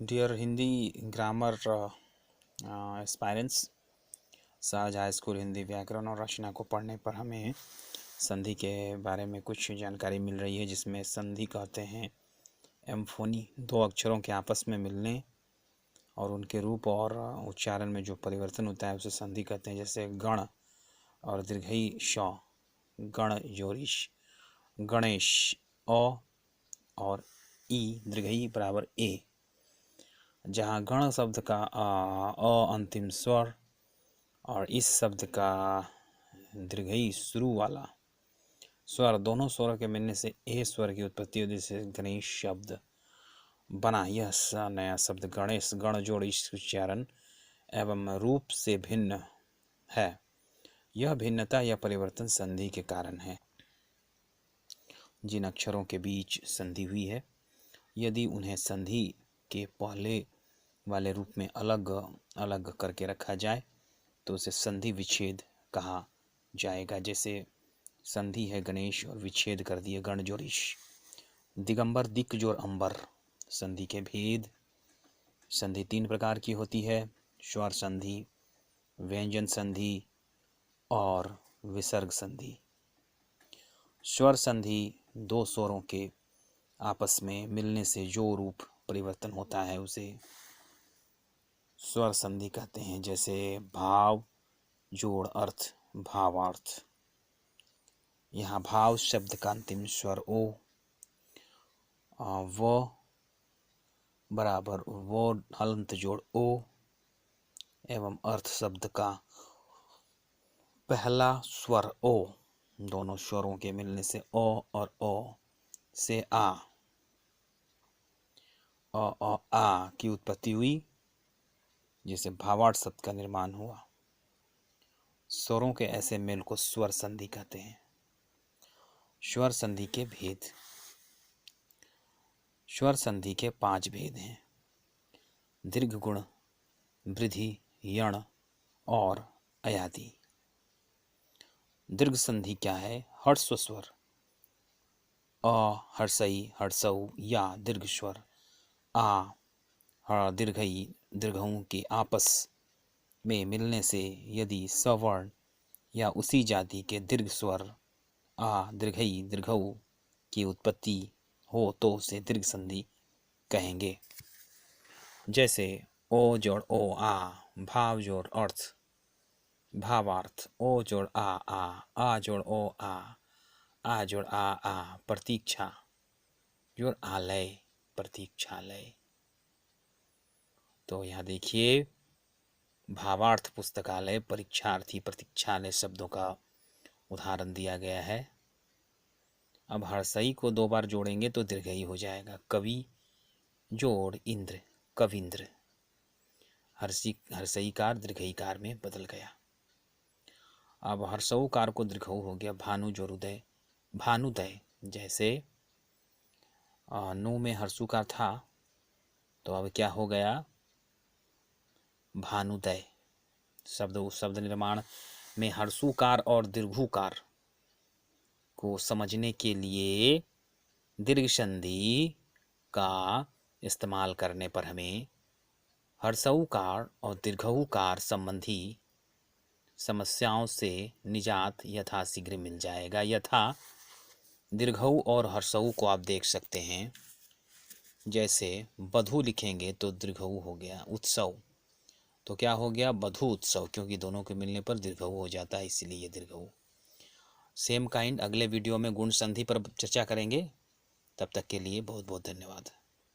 Dear Hindi grammar aspirants, सहज high school Hindi व्याकरण और रचना को पढ़ने पर हमें संधि के बारे में कुछ जानकारी मिल रही है, जिसमें संधि कहते हैं एम्फोनी, दो अक्षरों के आपस में मिलने और उनके रूप और उच्चारण में जो परिवर्तन होता है उसे संधि कहते हैं। जैसे गण और दीर्घई श, गण जोरिश, गणेश, अ और ई दीर्घई बराबर ए। जहाँ गण शब्द का अ अंतिम स्वर और इस शब्द का दीर्घई शुरू वाला स्वर, दोनों स्वरों के मिलने से ए स्वर की उत्पत्ति होती है, जिससे गणेश शब्द बना। यह नया शब्द गणेश, गण जोड़ इस उच्चारण एवं रूप से भिन्न है। यह भिन्नता या परिवर्तन संधि के कारण है। जिन अक्षरों के बीच संधि हुई है, यदि उन्हें संधि के पहले वाले रूप में अलग अलग करके रखा जाए तो उसे संधि विच्छेद कहा जाएगा। जैसे संधि है गणेश और विच्छेद कर दिए गण जोरिश। दिगंबर, दिक जोर अंबर। संधि के भेद। संधि तीन प्रकार की होती है: स्वर संधि, व्यंजन संधि और विसर्ग संधि। स्वर संधि दो स्वरों के आपस में मिलने से जो रूप परिवर्तन होता है उसे स्वर संधि कहते हैं। जैसे भाव जोड़ अर्थ, भावार्थ। यहाँ भाव शब्द का अंतिम स्वर ओ, व बराबर वो हलंत जोड़ ओ एवं अर्थ शब्द का पहला स्वर ओ। दोनों स्वरों के मिलने से ओ और ओ से आ की उत्पत्ति हुई, जिसे भावार्थ शब्द का निर्माण हुआ। स्वरों के ऐसे मेल को स्वर संधि कहते हैं। स्वर संधि के भेद। स्वर संधि के 5 भेद हैं: दीर्घ गुण, वृद्धि, यण और अयादि। दीर्घ संधि क्या है? हर्स्व स्वर अ, हर्षई, हर्षऊ या दीर्घ स्वर आ, दीर्घई, दीर्घऊ के आपस में मिलने से यदि सवर्ण या उसी जाति के दीर्घ स्वर आ, दीर्घई, दीर्घऊ की उत्पत्ति हो तो उसे दीर्घ संधि कहेंगे। जैसे ओ जोड़ ओ आ, भाव जोड़ अर्थ, भावार्थ। ओ जोड़ आ जोड़ ओ आ जोड़ आ, प्रतीक्षा जोड़ आलय, प्रतीक्षालय। तो यहाँ देखिए, भावार्थ पुस्तकालय, परीक्षार्थी, प्रतीक्षालय शब्दों का उदाहरण दिया गया है। अब हर्षई को 2 बार जोड़ेंगे तो दीर्घई हो जाएगा। कवि जोड़ इंद्र, कविंद्र। हर्षईकार दीर्घईकार में बदल गया। अब हर्षऊकार को दीर्घऊ हो गया। भानु जोड़ उदय, भानुदय। जैसे नु में हर्षुकार था तो अब क्या हो गया? भानुदय। शब्द निर्माण में हर्षुकार और दीर्घुकार को समझने के लिए दीर्घ संधि का इस्तेमाल करने पर हमें हर्षऊकार और दीर्घऊकार संबंधी समस्याओं से निजात यथाशीघ्र मिल जाएगा। यथा दीर्घऊ और हर्षऊ को आप देख सकते हैं। जैसे बधू लिखेंगे तो दीर्घऊ हो गया। उत्सव तो क्या हो गया? बधू उत्सव, क्योंकि दोनों के मिलने पर दीर्घऊ हो जाता है, इसीलिए दीर्घऊ। सेम काइंड अगले वीडियो में गुण संधि पर चर्चा करेंगे। तब तक के लिए बहुत बहुत धन्यवाद।